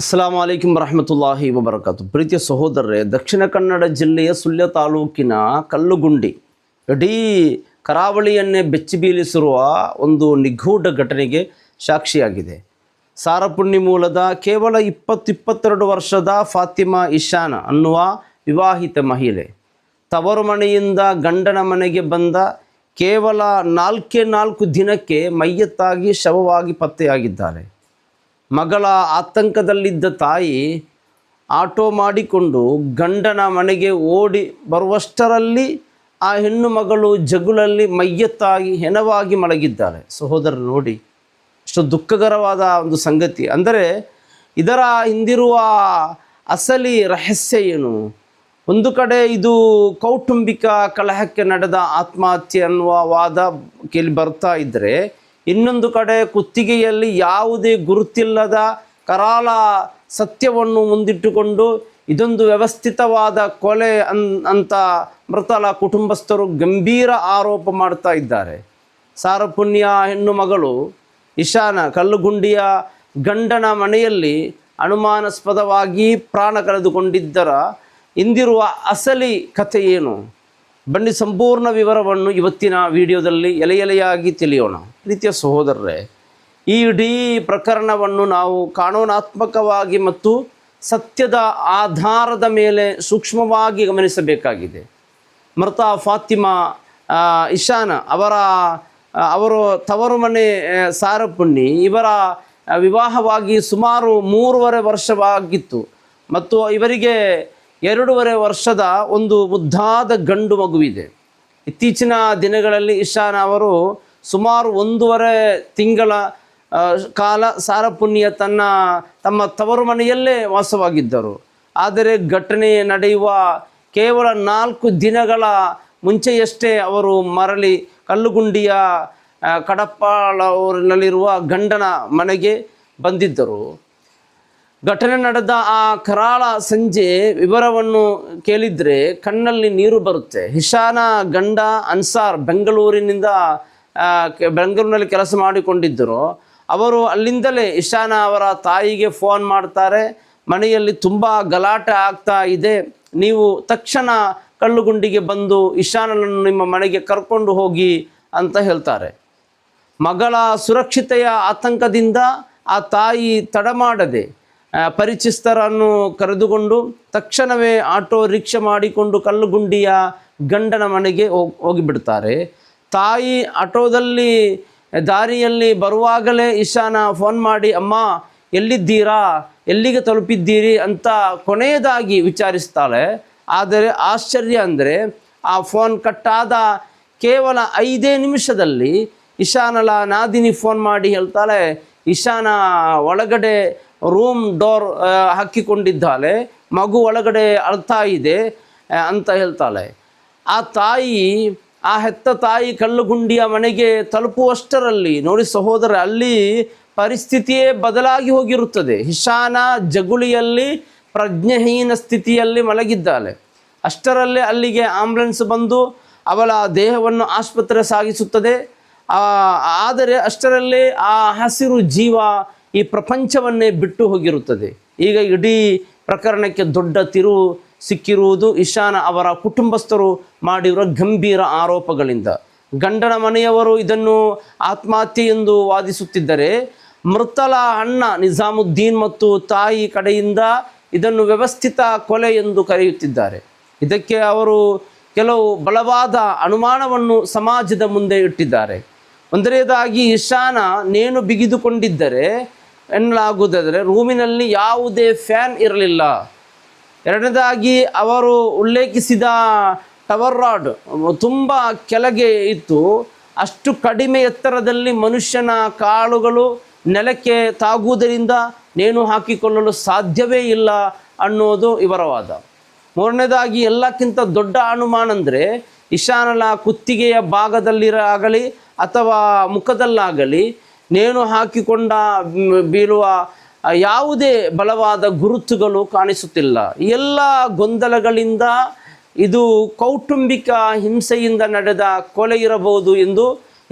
ಅಸ್ಸಲಾಮು ಅಲೈಕುಂ ವರಹಮತುಲ್ಲಾಹಿ ವಬರಕಾತು. ಪ್ರೀತಿಯ ಸಹೋದರರೇ, ದಕ್ಷಿಣ ಕನ್ನಡ ಜಿಲ್ಲೆಯ ಸುಳ್ಯ ತಾಲೂಕಿನ ಕಲ್ಲುಗುಂಡಿ ಇಡೀ ಕರಾವಳಿಯನ್ನೇ ಬೆಚ್ಚಿ ಬೀಳಿಸಿರುವ ಒಂದು ನಿಗೂಢ ಘಟನೆಗೆ ಸಾಕ್ಷಿಯಾಗಿದೆ. ಸಾರಪುಣ್ಣಿ ಮೂಲದ ಕೇವಲ 22 ವರ್ಷದ ಫಾತಿಮಾ ಇಶಾನ ಅನ್ನುವ ವಿವಾಹಿತ ಮಹಿಳೆ ತವರು ಮನೆಯಿಂದ ಗಂಡನ ಮನೆಗೆ ಬಂದ ಕೇವಲ 4 ದಿನಕ್ಕೆ ಮೈಯತ್ತಾಗಿ ಶವವಾಗಿ ಪತ್ತೆಯಾಗಿದ್ದಾರೆ. ಮಗಳ ಆತಂಕದಲ್ಲಿದ್ದ ತಾಯಿ ಆಟೋ ಮಾಡಿಕೊಂಡು ಗಂಡನ ಮನೆಗೆ ಓಡಿ ಬರುವಷ್ಟರಲ್ಲಿ ಆ ಹೆಣ್ಣು ಮಗಳು ಜಗುಲಲ್ಲಿ ಮೈಯತ್ತಾಗಿ ಹೆಣವಾಗಿ ಮಲಗಿದ್ದಾರೆ. ಸಹೋದರರು ನೋಡಿ, ಎಷ್ಟು ದುಃಖಕರವಾದ ಒಂದು ಸಂಗತಿ. ಅಂದರೆ ಇದರ ಹಿಂದಿರುವ ಅಸಲಿ ರಹಸ್ಯ ಏನು? ಒಂದು ಕಡೆ ಇದು ಕೌಟುಂಬಿಕ ಕಲಹಕ್ಕೆ ನಡೆದ ಆತ್ಮಹತ್ಯೆ ಅನ್ನುವ ವಾದ ಕೇಳಿ ಬರ್ತಾ ಇದ್ದರೆ, ಇನ್ನೊಂದು ಕಡೆ ಕುತ್ತಿಗೆಯಲ್ಲಿ ಯಾವುದೇ ಗುರುತಿಲ್ಲದ ಕರಾಳ ಸತ್ಯವನ್ನು ಮುಂದಿಟ್ಟುಕೊಂಡು ಇದೊಂದು ವ್ಯವಸ್ಥಿತವಾದ ಕೊಲೆ ಅಂತ ಮೃತಳ ಕುಟುಂಬಸ್ಥರು ಗಂಭೀರ ಆರೋಪ ಮಾಡ್ತಾ ಇದ್ದಾರೆ. ಸಾರಪುಣ್ಯ ಹೆಣ್ಣು ಮಗಳು ಇಶಾನ ಕಲ್ಲುಗುಂಡಿಯ ಗಂಡನ ಮನೆಯಲ್ಲಿ ಅನುಮಾನಾಸ್ಪದವಾಗಿ ಪ್ರಾಣ ಕಳೆದುಕೊಂಡಿದ್ದರ ಹಿಂದಿರುವ ಅಸಲಿ ಕಥೆ ಏನು? ಬನ್ನಿ ಸಂಪೂರ್ಣ ವಿವರವನ್ನು ಇವತ್ತಿನ ವಿಡಿಯೋದಲ್ಲಿ ಎಲೆಯಾಗಿ ತಿಳಿಯೋಣ. ಪ್ರೀತಿಯ ಸಹೋದರರೇ, ಈ ಇಡೀ ಪ್ರಕರಣವನ್ನು ನಾವು ಕಾನೂನಾತ್ಮಕವಾಗಿ ಮತ್ತು ಸತ್ಯದ ಆಧಾರದ ಮೇಲೆ ಸೂಕ್ಷ್ಮವಾಗಿ ಗಮನಿಸಬೇಕಾಗಿದೆ. ಮೃತ ಫಾತಿಮಾ ಇಶಾನ ಅವರು ತವರು ಮನೆ ಸಾರಪುಣ್ಣಿ. ಇವರ ವಿವಾಹವಾಗಿ ಸುಮಾರು 3.5 ವರ್ಷವಾಗಿತ್ತು ಮತ್ತು ಇವರಿಗೆ 2.5 ವರ್ಷದ ಒಂದು ಮುದ್ದಾದ ಗಂಡು ಮಗುವಿದೆ. ಇತ್ತೀಚಿನ ದಿನಗಳಲ್ಲಿ ಇಶಾನ ಅವರು ಸುಮಾರು 1.5 ತಿಂಗಳ ಕಾಲ ಸಾರಪುಣ್ಯ ತಮ್ಮ ತವರು ಮನೆಯಲ್ಲೇ ವಾಸವಾಗಿದ್ದರು. ಆದರೆ ಘಟನೆ ನಡೆಯುವ ಕೇವಲ 4 ದಿನಗಳ ಮುಂಚೆಯಷ್ಟೇ ಅವರು ಮರಳಿ ಕಲ್ಲುಗುಂಡಿಯ ಕಡಪಾಳೂರಿನಲ್ಲಿರುವ ಗಂಡನ ಮನೆಗೆ ಬಂದಿದ್ದರು. ಘಟನೆ ನಡೆದ ಆ ಕರಾಳ ಸಂಜೆ ವಿವರವನ್ನು ಕೇಳಿದರೆ ಕಣ್ಣಲ್ಲಿ ನೀರು ಬರುತ್ತೆ. ಇಶಾನ ಗಂಡ ಅನ್ಸಾರ್ ಬೆಂಗಳೂರಿನಲ್ಲಿ ಕೆಲಸ ಮಾಡಿಕೊಂಡಿದ್ದರು. ಅವರು ಅಲ್ಲಿಂದಲೇ ಇಶಾನ ಅವರ ತಾಯಿಗೆ ಫೋನ್ ಮಾಡ್ತಾರೆ. ಮನೆಯಲ್ಲಿ ತುಂಬ ಗಲಾಟೆ ಆಗ್ತಾ ಇದೆ, ನೀವು ತಕ್ಷಣ ಕಲ್ಲುಗುಂಡಿಗೆ ಬಂದು ಇಶಾನನನ್ನು ನಿಮ್ಮ ಮನೆಗೆ ಕರ್ಕೊಂಡು ಹೋಗಿ ಅಂತ ಹೇಳ್ತಾರೆ. ಮಗಳ ಸುರಕ್ಷತೆಯ ಆತಂಕದಿಂದ ಆ ತಾಯಿ ತಡ ಮಾಡದೆ ಪರಿಚಿತರನ್ನು ಕರೆದುಕೊಂಡು ತಕ್ಷಣವೇ ಆಟೋ ರಿಕ್ಷಾ ಮಾಡಿಕೊಂಡು ಕಲ್ಲುಗುಂಡಿಯ ಗಂಡನ ಮನೆಗೆ ಹೋಗಿಬಿಡ್ತಾರೆ. ತಾಯಿ ಆಟೋದಲ್ಲಿ ದಾರಿಯಲ್ಲಿ ಬರುವಾಗಲೇ ಇಶಾನ ಫೋನ್ ಮಾಡಿ, ಅಮ್ಮ ಎಲ್ಲಿದ್ದೀರಾ, ಎಲ್ಲಿಗೆ ತಲುಪಿದ್ದೀರಿ ಅಂತ ಕೊನೆಯದಾಗಿ ವಿಚಾರಿಸ್ತಾಳೆ. ಆದರೆ ಆಶ್ಚರ್ಯ ಅಂದರೆ ಆ ಫೋನ್ ಕಟ್ಟಾದ ಕೇವಲ 5 ನಿಮಿಷದಲ್ಲಿ ಇಶಾನಳ ನಾದಿನಿ ಫೋನ್ ಮಾಡಿ ಹೇಳ್ತಾಳೆ, ಇಶಾನ ಒಳಗಡೆ ರೂಮ್ ಡೋರ್ ಹಾಕಿಕೊಂಡಿದ್ದಾಳೆ, ಮಗು ಒಳಗಡೆ ಅಳ್ತಾ ಇದೆ ಅಂತ ಹೇಳ್ತಾಳೆ. ಆ ಹೆತ್ತ ತಾಯಿ ಕಲ್ಲುಗುಂಡಿಯ ಮನೆಗೆ ತಲುಪುವಷ್ಟರಲ್ಲಿ ನೋಡಿ ಸಹೋದರ, ಅಲ್ಲಿ ಪರಿಸ್ಥಿತಿಯೇ ಬದಲಾಗಿ ಹೋಗಿರುತ್ತದೆ. ಇಶಾನ ಜಗುಲಿಯಲ್ಲಿ ಪ್ರಜ್ಞೆಹೀನ ಸ್ಥಿತಿಯಲ್ಲಿ ಮಲಗಿದ್ದಾಳೆ. ಅಷ್ಟರಲ್ಲೇ ಅಲ್ಲಿಗೆ ಆಂಬ್ಯುಲೆನ್ಸ್ ಬಂದು ಅವಳ ದೇಹವನ್ನು ಆಸ್ಪತ್ರೆ ಸಾಗಿಸುತ್ತದೆ. ಆದರೆ ಅಷ್ಟರಲ್ಲೇ ಆ ಹಸಿರು ಜೀವ ಈ ಪ್ರಪಂಚವನ್ನೇ ಬಿಟ್ಟು ಹೋಗಿರುತ್ತದೆ. ಈಗ ಇಡೀ ಪ್ರಕರಣಕ್ಕೆ ದೊಡ್ಡ ತಿರುವು ಸಿಕ್ಕಿರುವುದು ಇಶಾನ ಅವರ ಕುಟುಂಬಸ್ಥರು ಮಾಡಿರುವ ಗಂಭೀರ ಆರೋಪಗಳಿಂದ. ಗಂಡನ ಮನೆಯವರು ಇದನ್ನು ಆತ್ಮಹತ್ಯೆ ಎಂದು ವಾದಿಸುತ್ತಿದ್ದರೆ, ಮೃತಳ ಅಣ್ಣ ನಿಜಾಮುದ್ದೀನ್ ಮತ್ತು ತಾಯಿ ಕಡೆಯಿಂದ ಇದನ್ನು ವ್ಯವಸ್ಥಿತ ಕೊಲೆ ಎಂದು ಕರೆಯುತ್ತಿದ್ದಾರೆ. ಇದಕ್ಕೆ ಅವರು ಕೆಲವು ಬಲವಾದ ಅನುಮಾನವನ್ನು ಸಮಾಜದ ಮುಂದೆ ಇಟ್ಟಿದ್ದಾರೆ. ಒಂದನೇದಾಗಿ, ಇಶಾನ ನೇಣು ಬಿಗಿದುಕೊಂಡಿದ್ದರೆ ಎನ್ನಲಾಗುವುದಾದರೆ ರೂಮಿನಲ್ಲಿ ಯಾವುದೇ ಫ್ಯಾನ್ ಇರಲಿಲ್ಲ. ಎರಡನೇದಾಗಿ, ಅವರು ಉಲ್ಲೇಖಿಸಿದ ಟವರ್ ರಾಡ್ ತುಂಬ ಕೆಳಗೆ ಇತ್ತು. ಅಷ್ಟು ಕಡಿಮೆ ಎತ್ತರದಲ್ಲಿ ಮನುಷ್ಯನ ಕಾಲುಗಳು ನೆಲಕ್ಕೆ ತಾಗುವುದರಿಂದ ನೇಣು ಹಾಕಿಕೊಳ್ಳಲು ಸಾಧ್ಯವೇ ಇಲ್ಲ ಅನ್ನೋದು ಇವರ ವಾದ. ಮೂರನೇದಾಗಿ, ಎಲ್ಲಕ್ಕಿಂತ ದೊಡ್ಡ ಅನುಮಾನ ಅಂದರೆ ಇಶಾನಳ ಕುತ್ತಿಗೆಯ ಭಾಗದಲ್ಲಿರಾಗಲಿ ಅಥವಾ ಮುಖದಲ್ಲಾಗಲಿ ನೇಣು ಹಾಕಿಕೊಂಡ ಬೀಳುವ ಯಾವುದೇ ಬಲವಾದ ಗುರುತುಗಳು ಕಾಣಿಸುತ್ತಿಲ್ಲ. ಎಲ್ಲ ಗೊಂದಲಗಳಿಂದ ಇದು ಕೌಟುಂಬಿಕ ಹಿಂಸೆಯಿಂದ ನಡೆದ ಕೊಲೆ ಇರಬಹುದು ಎಂದು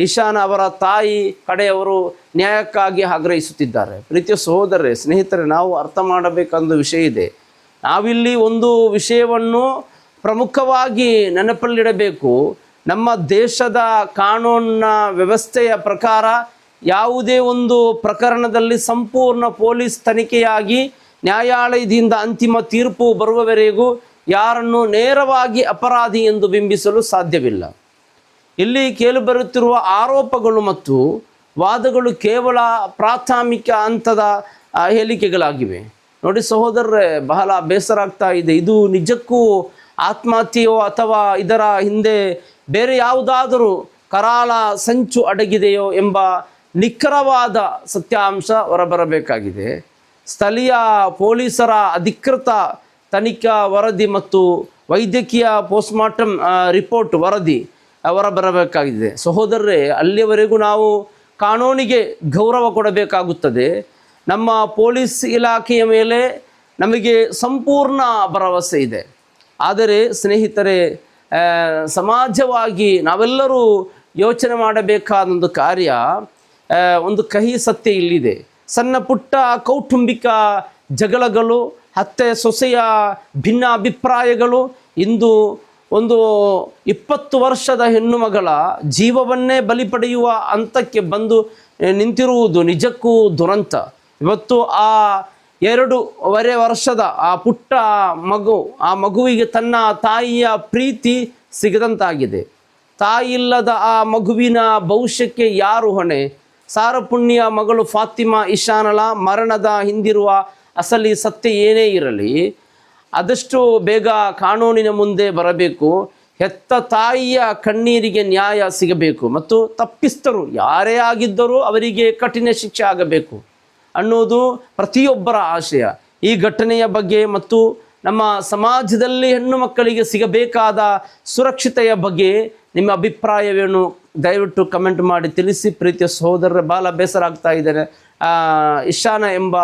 ಇಶಾನ್ ಅವರ ತಾಯಿ ಕಡೆಯವರು ನ್ಯಾಯಕ್ಕಾಗಿ ಆಗ್ರಹಿಸುತ್ತಿದ್ದಾರೆ. ಪ್ರೀತಿಯ ಸಹೋದರರೇ, ಸ್ನೇಹಿತರೆ, ನಾವು ಅರ್ಥ ಮಾಡಬೇಕಂದ ವಿಷಯ ಇದೆ. ನಾವಿಲ್ಲಿ ಒಂದು ವಿಷಯವನ್ನು ಪ್ರಮುಖವಾಗಿ ನೆನಪಲ್ಲಿಡಬೇಕು. ನಮ್ಮ ದೇಶದ ಕಾನೂನಿನ ವ್ಯವಸ್ಥೆಯ ಪ್ರಕಾರ ಯಾವುದೇ ಒಂದು ಪ್ರಕರಣದಲ್ಲಿ ಸಂಪೂರ್ಣ ಪೊಲೀಸ್ ತನಿಖೆಯಾಗಿ ನ್ಯಾಯಾಲಯದಿಂದ ಅಂತಿಮ ತೀರ್ಪು ಬರುವವರೆಗೂ ಯಾರನ್ನು ನೇರವಾಗಿ ಅಪರಾಧಿ ಎಂದು ಬಿಂಬಿಸಲು ಸಾಧ್ಯವಿಲ್ಲ. ಇಲ್ಲಿ ಕೇಳಿಬರುತ್ತಿರುವ ಆರೋಪಗಳು ಮತ್ತು ವಾದಗಳು ಕೇವಲ ಪ್ರಾಥಮಿಕ ಹಂತದ ಹೇಳಿಕೆಗಳಾಗಿವೆ. ನೋಡಿ ಸಹೋದರರೇ, ಬಹಳ ಬೇಸರ ಆಗ್ತಾ ಇದೆ. ಇದು ನಿಜಕ್ಕೂ ಆತ್ಮಹತ್ಯೆಯೋ ಅಥವಾ ಇದರ ಹಿಂದೆ ಬೇರೆ ಯಾವುದಾದರೂ ಕರಾಳ ಸಂಚು ಅಡಗಿದೆಯೋ ಎಂಬ ನಿಖರವಾದ ಸತ್ಯಾಂಶ ಹೊರಬರಬೇಕಾಗಿದೆ. ಸ್ಥಳೀಯ ಪೊಲೀಸರ ಅಧಿಕೃತ ತನಿಖಾ ವರದಿ ಮತ್ತು ವೈದ್ಯಕೀಯ ಪೋಸ್ಟ್ಮಾರ್ಟಮ್ ರಿಪೋರ್ಟ್ ವರದಿ ಹೊರಬರಬೇಕಾಗಿದೆ. ಸಹೋದರರೇ, ಅಲ್ಲಿಯವರೆಗೂ ನಾವು ಕಾನೂನಿಗೆ ಗೌರವ ಕೊಡಬೇಕಾಗುತ್ತದೆ. ನಮ್ಮ ಪೊಲೀಸ್ ಇಲಾಖೆಯ ಮೇಲೆ ನಮಗೆ ಸಂಪೂರ್ಣ ಭರವಸೆ ಇದೆ. ಆದರೆ ಸ್ನೇಹಿತರೆ, ಸಮಾಜವಾಗಿ ನಾವೆಲ್ಲರೂ ಯೋಚನೆ ಮಾಡಬೇಕಾದ ಒಂದು ಕಾರ್ಯ, ಒಂದು ಕಹಿ ಸತ್ಯ ಇಲ್ಲಿದೆ. ಸಣ್ಣ ಪುಟ್ಟ ಕೌಟುಂಬಿಕ ಜಗಳಗಳು, ಅತ್ತೆ ಸೊಸೆಯ ಭಿನ್ನಾಭಿಪ್ರಾಯಗಳು ಇಂದು ಒಂದು 20 ವರ್ಷದ ಹೆಣ್ಣು ಮಗಳ ಜೀವವನ್ನೇ ಬಲಿ ಪಡೆಯುವ ಹಂತಕ್ಕೆ ಬಂದು ನಿಂತಿರುವುದು ನಿಜಕ್ಕೂ ದುರಂತ. ಇವತ್ತು ಆ 2.5 ವರ್ಷದ ಆ ಪುಟ್ಟ ಮಗು, ಆ ಮಗುವಿಗೆ ತನ್ನ ತಾಯಿಯ ಪ್ರೀತಿ ಸಿಗದಂತಾಗಿದೆ. ತಾಯಿ ಇಲ್ಲದ ಆ ಮಗುವಿನ ಭವಿಷ್ಯಕ್ಕೆ ಯಾರು ಹೊಣೆ? ಸಾರಪುಣ್ಯ ಮಗಳು ಫಾತಿಮಾ ಇಶಾನಳ ಮರಣದ ಹಿಂದಿರುವ ಅಸಲಿ ಸತ್ಯ ಏನೇ ಇರಲಿ, ಆದಷ್ಟು ಬೇಗ ಕಾನೂನಿನ ಮುಂದೆ ಬರಬೇಕು. ಹೆತ್ತ ತಾಯಿಯ ಕಣ್ಣೀರಿಗೆ ನ್ಯಾಯ ಸಿಗಬೇಕು ಮತ್ತು ತಪ್ಪಿಸ್ತರು ಯಾರೇ ಆಗಿದ್ದರೂ ಅವರಿಗೆ ಕಠಿಣ ಶಿಕ್ಷೆ ಆಗಬೇಕು ಅನ್ನೋದು ಪ್ರತಿಯೊಬ್ಬರ ಆಶಯ. ಈ ಘಟನೆಯ ಬಗ್ಗೆ ಮತ್ತು ನಮ್ಮ ಸಮಾಜದಲ್ಲಿ ಹೆಣ್ಣು ಮಕ್ಕಳಿಗೆ ಸಿಗಬೇಕಾದ ಸುರಕ್ಷತೆಯ ಬಗ್ಗೆ ನಿಮ್ಮ ಅಭಿಪ್ರಾಯವೇನು? ದಯವಿಟ್ಟು ಕಮೆಂಟ್ ಮಾಡಿ ತಿಳಿಸಿ. ಪ್ರೀತಿಯ ಸಹೋದರರ, ಬಹಳ ಬೇಸರ ಆಗ್ತಾ ಇದ್ದಾರೆ. ಇಶಾನ ಎಂಬ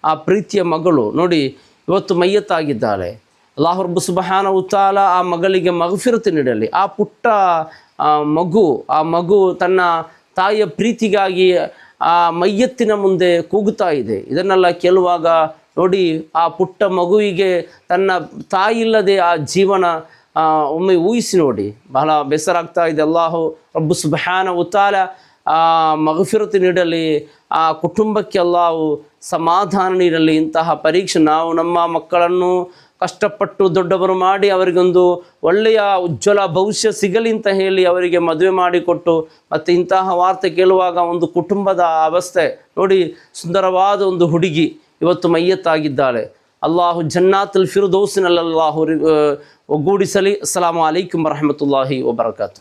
ಆ ಪ್ರೀತಿಯ ಮಗಳು ನೋಡಿ ಇವತ್ತು ಮಯ್ಯತ್ತಾಗಿದ್ದಾಳೆ. ಅಲ್ಲಾಹ್ ರಬ್ಬ್ ಸುಬ್ಹಾನಹು ತಆಲ ಆ ಮಗಳಿಗೆ ಮಗ್ಫಿರತ್ ನೀಡಲಿ. ಆ ಪುಟ್ಟ ಮಗು ತನ್ನ ತಾಯಿಯ ಪ್ರೀತಿಗಾಗಿ ಆ ಮಯ್ಯತ್ತಿನ ಮುಂದೆ ಕೂಗುತ್ತಾ ಇದೆ. ಇದನ್ನೆಲ್ಲ ಕೇಳುವಾಗ ನೋಡಿ, ಆ ಪುಟ್ಟ ಮಗುವಿಗೆ ತನ್ನ ತಾಯಿ ಇಲ್ಲದೆ ಆ ಜೀವನ ಒಮ್ಮೆ ಊಹಿಸಿ ನೋಡಿ, ಬಹಳ ಬೇಸರ ಆಗ್ತಾ ಇದೆ. ಅಲ್ಲಾಹು ರಬ್ಬ್ ಸುಬ್ಹಾನಹು ತಆಲ ಮಗ್ಫಿರತ್ ನೀಡಲಿ, ಆ ಕುಟುಂಬಕ್ಕೆ ಅಲ್ಲಾಹು ಸಮಾಧಾನ ನೀಡಲಿ. ಇಂತಹ ಪರೀಕ್ಷೆ ನಾವು ನಮ್ಮ ಮಕ್ಕಳನ್ನು ಕಷ್ಟಪಟ್ಟು ದೊಡ್ಡವರು ಮಾಡಿ ಅವರಿಗೊಂದು ಒಳ್ಳೆಯ ಉಜ್ವಲ ಭವಿಷ್ಯ ಸಿಗಲಿ ಅಂತ ಹೇಳಿ ಅವರಿಗೆ ಮದುವೆ ಮಾಡಿಕೊಟ್ಟು ಮತ್ತು ಇಂತಹ ವಾರ್ತೆ ಕೇಳುವಾಗ ಒಂದು ಕುಟುಂಬದ ಅವಸ್ಥೆ ನೋಡಿ. ಸುಂದರವಾದ ಒಂದು ಹುಡುಗಿ ಇವತ್ತು ಮಯ್ಯತ್ತಾಗಿದ್ದಾಳೆ. ಅಲ್ಲಾಹು ಜನ್ನಾತುಲ್ ಫಿರ್ದೌಸಿನಲ್ಲಿ ಅಲ್ಲಾಹು ಒಗ್ಗೂಡಿಸಲಿ. ಅಸ್ಸಲಾಮು ಅಲೈಕುಂ ವರಹಮತುಲ್ಲಾಹಿ ವಬರಕಾತು.